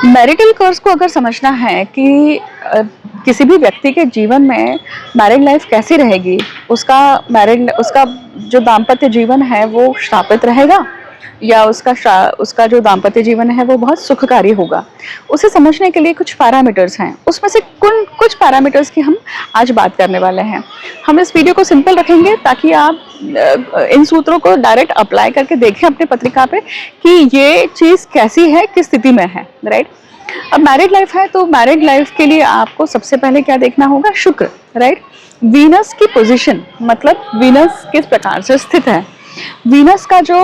Marital कर्स को अगर समझना है कि किसी भी व्यक्ति के जीवन में मैरिड लाइफ कैसी रहेगी, उसका जो दाम्पत्य जीवन है वो श्रापित रहेगा या उसका जो दाम्पत्य जीवन है वो बहुत सुखकारी होगा। उसे समझने के लिए कुछ पैरामीटर्स हैं, उसमें से कुछ पैरामीटर्स की हम आज बात करने वाले हैं। हम इस वीडियो को सिंपल रखेंगे ताकि आप इन सूत्रों को डायरेक्ट अप्लाई करके देखें अपने पत्रिका पे कि ये चीज़ कैसी है, किस स्थिति में है, राइट। अब मैरिड लाइफ है तो मैरिड लाइफ के लिए आपको सबसे पहले क्या देखना होगा, शुक्र, राइट। वीनस की पोजीशन, मतलब वीनस किस प्रकार से स्थित है, वीनस का जो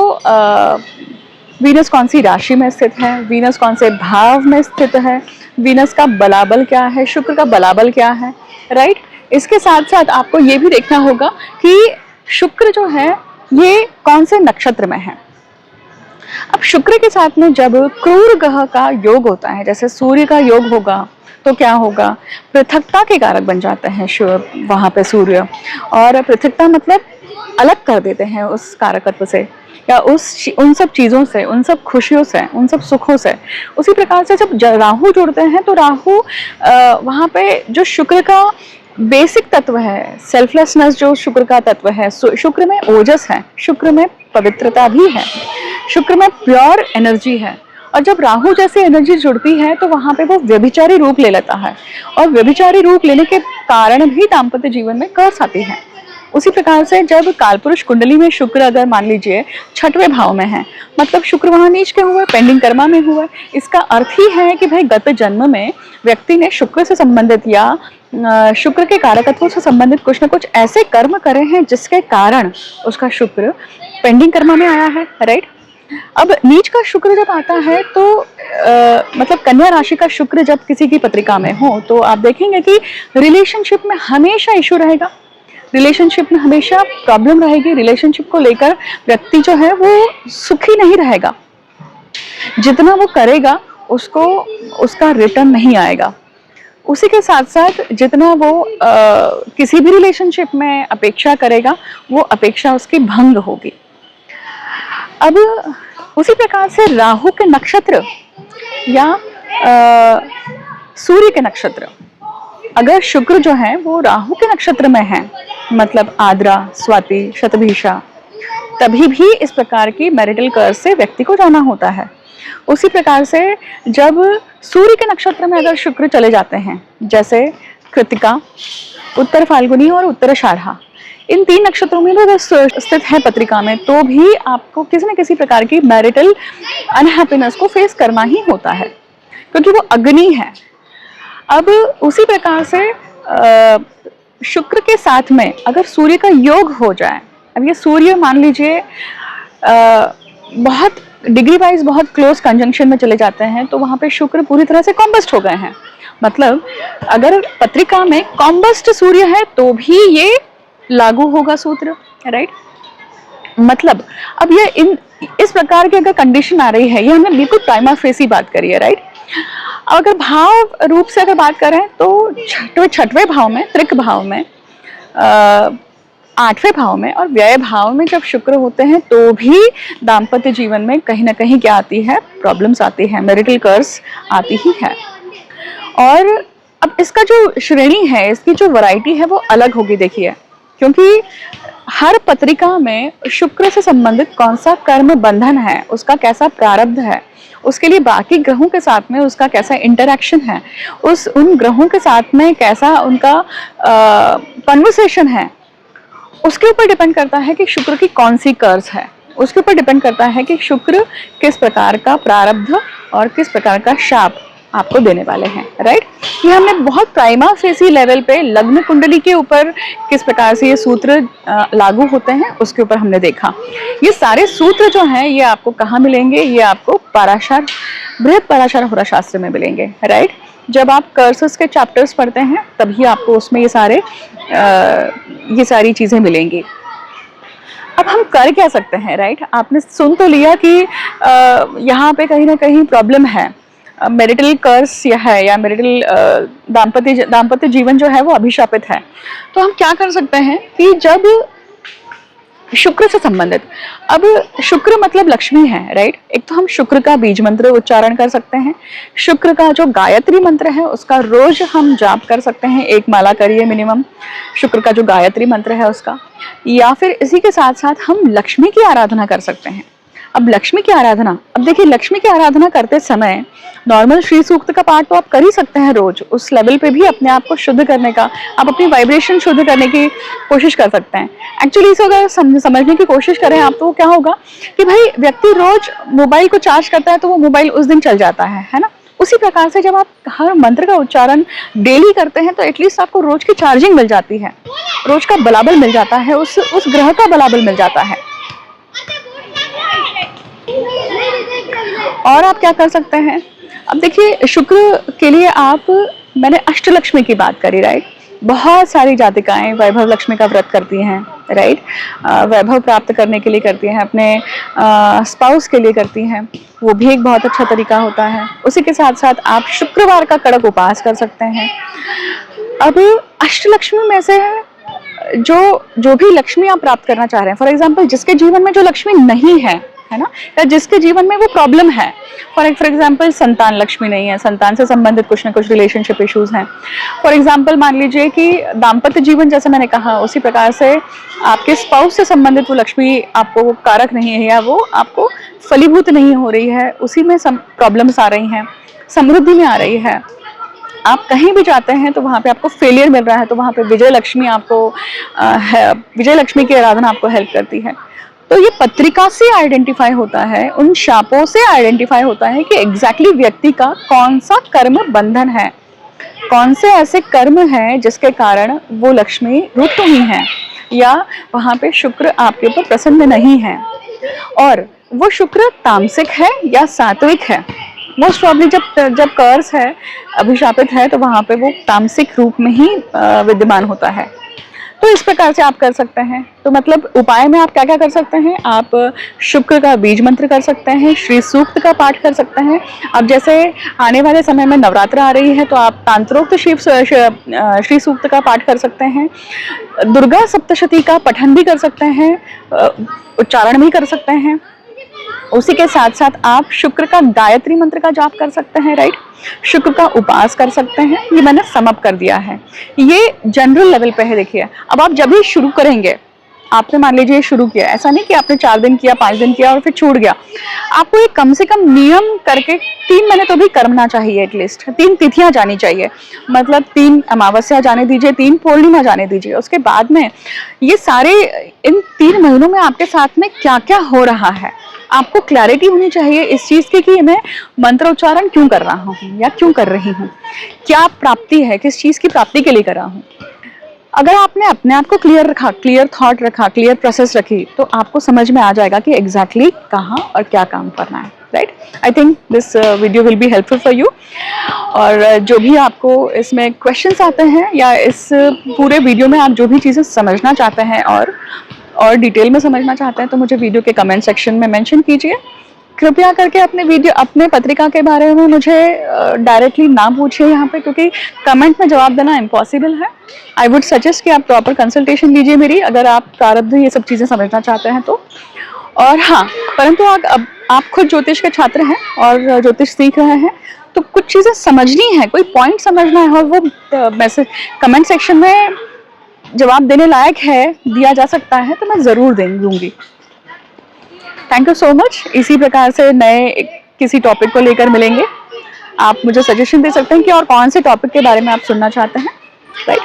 वीनस कौन सी राशि में स्थित है, वीनस कौन से भाव में स्थित है, वीनस का बलाबल क्या है, शुक्र का बलाबल क्या है, राइट। इसके साथ साथ आपको ये भी देखना होगा कि शुक्र जो है ये कौन से नक्षत्र में है। अब शुक्र के साथ में जब क्रूर ग्रह का योग होता है, जैसे सूर्य का योग होगा तो क्या होगा, पृथकता के कारक बन जाते हैं वहां पे सूर्य, और पृथकता मतलब अलग कर देते हैं उस कारकत्व से या उन सब चीज़ों से, उन सब खुशियों से, उन सब सुखों से। उसी प्रकार से जब राहु जुड़ते हैं तो राहु वहाँ पे जो शुक्र का बेसिक तत्व है, सेल्फलेसनेस जो शुक्र का तत्व है, शुक्र में ओजस है, शुक्र में पवित्रता भी है, शुक्र में प्योर एनर्जी है। और जब राहु जैसी एनर्जी जुड़ती है तो वहाँ पे वो व्यभिचारी रूप ले लेता है, और व्यभिचारी रूप लेने के कारण भी दाम्पत्य जीवन में कर्स आती है। उसी प्रकार से जब कालपुरुष कुंडली में शुक्र अगर मान लीजिए छठवें भाव में है, मतलब शुक्र वहाँ नीच के हुए, पेंडिंग कर्मा में हुआ, इसका अर्थ ही है कि भाई गत जन्म में व्यक्ति ने शुक्र से संबंधित या शुक्र के कारकत्वों से संबंधित कुछ न कुछ ऐसे कर्म करे हैं जिसके कारण उसका शुक्र पेंडिंग कर्मा में आया है, राइट। अब नीच का शुक्र जब आता है तो मतलब कन्या राशि का शुक्र जब किसी की पत्रिका में हो तो आप देखेंगे कि रिलेशनशिप में हमेशा इशू रहेगा, रिलेशनशिप में हमेशा प्रॉब्लम रहेगी, रिलेशनशिप को लेकर व्यक्ति जो है वो सुखी नहीं रहेगा, जितना वो करेगा उसको उसका रिटर्न नहीं आएगा। उसी के साथ साथ जितना वो किसी भी रिलेशनशिप में अपेक्षा करेगा वो अपेक्षा उसकी भंग होगी। अब उसी प्रकार से राहु के नक्षत्र या सूर्य के नक्षत्र, अगर शुक्र जो है वो राहु के नक्षत्र में है, मतलब आद्रा, स्वाति, शतभिषा, तभी भी इस प्रकार की मैरिटल कर्स से व्यक्ति को जाना होता है। उसी प्रकार से जब सूर्य के नक्षत्र में अगर शुक्र चले जाते हैं, जैसे कृतिका, उत्तर फाल्गुनी और उत्तराषाढ़ा, इन 3 नक्षत्रों में अगर स्थित है पत्रिका में तो भी आपको किसी न किसी प्रकार की मैरिटल अनहैप्पीनेस को फेस करना ही होता है, क्योंकि वो अग्नि है। अब उसी प्रकार से शुक्र के साथ में अगर सूर्य का योग हो जाए, अब ये सूर्य मान लीजिए बहुत डिग्री वाइज बहुत क्लोज कंजंक्शन में चले जाते हैं तो वहाँ पे शुक्र पूरी तरह से कॉम्बस्ट हो गए हैं। मतलब अगर पत्रिका में कॉम्बस्ट सूर्य है तो भी ये लागू होगा सूत्र, राइट। मतलब अब ये इस प्रकार की अगर कंडीशन आ रही है, ये हमने बिल्कुल प्राइमा फेसी बात करी है, राइट। अगर भाव रूप से अगर बात करें तो छठवें भाव में, त्रिक भाव में, 8वें भाव में और व्यय भाव में जब शुक्र होते हैं तो भी दाम्पत्य जीवन में कहीं ना कहीं क्या आती है, प्रॉब्लम्स आती है, मैरिटल कर्स आती ही है। और अब इसका जो श्रेणी है, इसकी जो वैरायटी है वो अलग होगी, देखिए, क्योंकि हर पत्रिका में शुक्र से संबंधित कौन सा कर्म बंधन है, उसका कैसा प्रारब्ध है, उसके लिए बाकी ग्रहों के साथ में उसका कैसा इंटरैक्शन है, उन ग्रहों के साथ में कैसा उनका कन्वर्सेशन है, उसके ऊपर डिपेंड करता है कि शुक्र की कौन सी कर्स है, उसके ऊपर डिपेंड करता है कि शुक्र किस प्रकार का प्रारब्ध और किस प्रकार का शाप आपको देने वाले हैं, राइट। ये हमने बहुत प्राइमा फेसी लेवल पे लग्न कुंडली के ऊपर किस प्रकार से ये सूत्र लागू होते हैं उसके ऊपर हमने देखा। ये सारे सूत्र जो हैं ये आपको कहाँ मिलेंगे, ये आपको पाराशर, बृहद पाराशर होरा शास्त्र में मिलेंगे, राइट। जब आप कर्सेस के चैप्टर्स पढ़ते हैं तभी आपको उसमें ये सारी चीजें मिलेंगी। अब हम कर क्या सकते हैं, राइट। आपने सुन तो लिया कि यहाँ पे कहीं ना कहीं प्रॉब्लम है, मैरिटल कर्स या मैरिटल दाम्पत्य जीवन जो है वो अभिशापित है। तो हम क्या कर सकते हैं कि जब शुक्र से संबंधित। अब शुक्र मतलब लक्ष्मी है, राइट। एक तो हम शुक्र का बीज मंत्र उच्चारण कर सकते हैं, शुक्र का जो गायत्री मंत्र है उसका रोज हम जाप कर सकते हैं, 1 माला करिए मिनिमम शुक्र का जो गायत्री मंत्र है उसका। या फिर इसी के साथ साथ हम लक्ष्मी की आराधना कर सकते हैं। अब लक्ष्मी की आराधना, अब देखिए लक्ष्मी की आराधना करते समय नॉर्मल श्री सूक्त का पाठ तो आप कर ही सकते हैं रोज, उस लेवल पे भी अपने आप को शुद्ध करने का, आप अपनी वाइब्रेशन शुद्ध करने की कोशिश कर सकते हैं। एक्चुअली इसे अगर समझने की कोशिश करें आप तो क्या होगा कि भाई व्यक्ति रोज मोबाइल को चार्ज करता है तो वो मोबाइल उस दिन चल जाता है ना। उसी प्रकार से जब आप हर मंत्र का उच्चारण डेली करते हैं तो एटलीस्ट आपको रोज की चार्जिंग मिल जाती है, रोज का बलाबल मिल जाता है, उस ग्रह का बलाबल मिल जाता है। और आप क्या कर सकते हैं, अब देखिए शुक्र के लिए आप, मैंने अष्टलक्ष्मी की बात करी, राइट। बहुत सारी जातिकाएं वैभव लक्ष्मी का व्रत करती हैं, राइट। वैभव प्राप्त करने के लिए करती हैं, अपने स्पाउस के लिए करती हैं, वो भी एक बहुत अच्छा तरीका होता है। उसी के साथ साथ आप शुक्रवार का कड़क उपवास कर सकते हैं। अब अष्टलक्ष्मी में से जो भी लक्ष्मी आप प्राप्त करना चाह रहे हैं, फॉर एग्जाम्पल जिसके जीवन में जो लक्ष्मी नहीं है ना, या जिसके जीवन में वो प्रॉब्लम है, फॉर एग्जाम्पल संतान लक्ष्मी नहीं है, संतान से संबंधित कुछ ना कुछ रिलेशनशिप इश्यूज हैं। फॉर एग्जाम्पल मान लीजिए कि दाम्पत्य जीवन, जैसे मैंने कहा उसी प्रकार से आपके स्पाउस से संबंधित वो लक्ष्मी आपको कारक नहीं है, या वो आपको फलीभूत नहीं हो रही है, उसी में प्रॉब्लम्स आ रही हैं, समृद्धि में आ रही है। आप कहीं भी जाते हैं तो वहाँ पे आपको फेलियर मिल रहा है, तो वहाँ पे विजय लक्ष्मी आपको विजय लक्ष्मी की आराधना आपको हेल्प करती है। तो ये पत्रिका से आइडेंटिफाई होता है, उन शापों से आइडेंटिफाई होता है कि एग्जैक्टली व्यक्ति का कौन सा कर्म बंधन है, कौन से ऐसे कर्म हैं जिसके कारण वो लक्ष्मी रुत हुई हैं, या वहाँ पे शुक्र आपके ऊपर प्रसन्न नहीं है, और वो शुक्र तामसिक है या सात्विक है। मोस्ट प्रॉब्ली जब कर्स है, अभिशापित है, तो वहाँ पे वो तामसिक रूप में ही विद्यमान होता है। तो इस प्रकार से आप कर सकते हैं। तो मतलब उपाय में आप क्या क्या कर सकते हैं, आप शुक्र का बीज मंत्र कर सकते हैं, श्री सूक्त का पाठ कर सकते हैं। अब जैसे आने वाले समय में नवरात्र आ रही है तो आप तांत्रोक्त श्री सूक्त का पाठ कर सकते हैं, दुर्गा सप्तशती का पठन भी कर सकते हैं, उच्चारण भी कर सकते हैं। उसी के साथ साथ आप शुक्र का गायत्री मंत्र का जाप कर सकते हैं, राइट। शुक्र का उपास कर सकते हैं। ये मैंने सम अप कर दिया है, ये जनरल लेवल पे है। देखिए अब आप जब भी शुरू करेंगे, आपने मान लीजिए शुरू किया, ऐसा नहीं कि आपने 4 दिन किया, 5 दिन किया और फिर छूट गया। आपको एक कम से कम नियम करके 3 महीने तो भी करना चाहिए, एटलीस्ट 3 तिथियां जानी चाहिए, मतलब 3 अमावस्या जाने दीजिए, 3 पूर्णिमा जाने दीजिए। उसके बाद में ये सारे इन 3 महीनों में आपके साथ में क्या क्या हो रहा है, आपको क्लैरिटी होनी चाहिए इस चीज की कि मैं मंत्र उच्चारण क्यों कर रहा हूँ या क्यों कर रही हूँ, क्या प्राप्ति है, किस चीज की प्राप्ति के लिए कर रहा हूँ। अगर आपने अपने आप को क्लियर रखा, क्लियर थॉट रखा, क्लियर प्रोसेस रखी, तो आपको समझ में आ जाएगा कि एग्जैक्टली कहाँ और क्या काम करना है, right. I think this video will be helpful for you. और जो भी आपको इसमें क्वेश्चंस आते हैं या इस पूरे वीडियो में आप जो भी चीज़ें समझना चाहते हैं और डिटेल में समझना चाहते हैं, तो मुझे वीडियो के कमेंट सेक्शन में मेंशन कीजिए। कृपया करके अपने पत्रिका के बारे में मुझे डायरेक्टली ना पूछिए यहाँ पे, क्योंकि कमेंट में जवाब देना इम्पॉसिबल है। आई वुड सजेस्ट कि आप प्रॉपर कंसल्टेशन लीजिए मेरी, अगर आप प्रारब्ध ये सब चीज़ें समझना चाहते हैं तो। और हाँ, परंतु अब आप खुद ज्योतिष के छात्र हैं और ज्योतिष सीख रहे हैं, तो कुछ चीज़ें समझनी है, कोई पॉइंट समझना है, और वो मैसेज कमेंट सेक्शन में जवाब देने लायक है, दिया जा सकता है, तो मैं ज़रूर दूंगी। Thank you so much. इसी प्रकार से नए किसी टॉपिक को लेकर मिलेंगे। आप मुझे सजेशन दे सकते हैं कि और कौन से टॉपिक के बारे में आप सुनना चाहते हैं, राइट।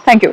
Thank you.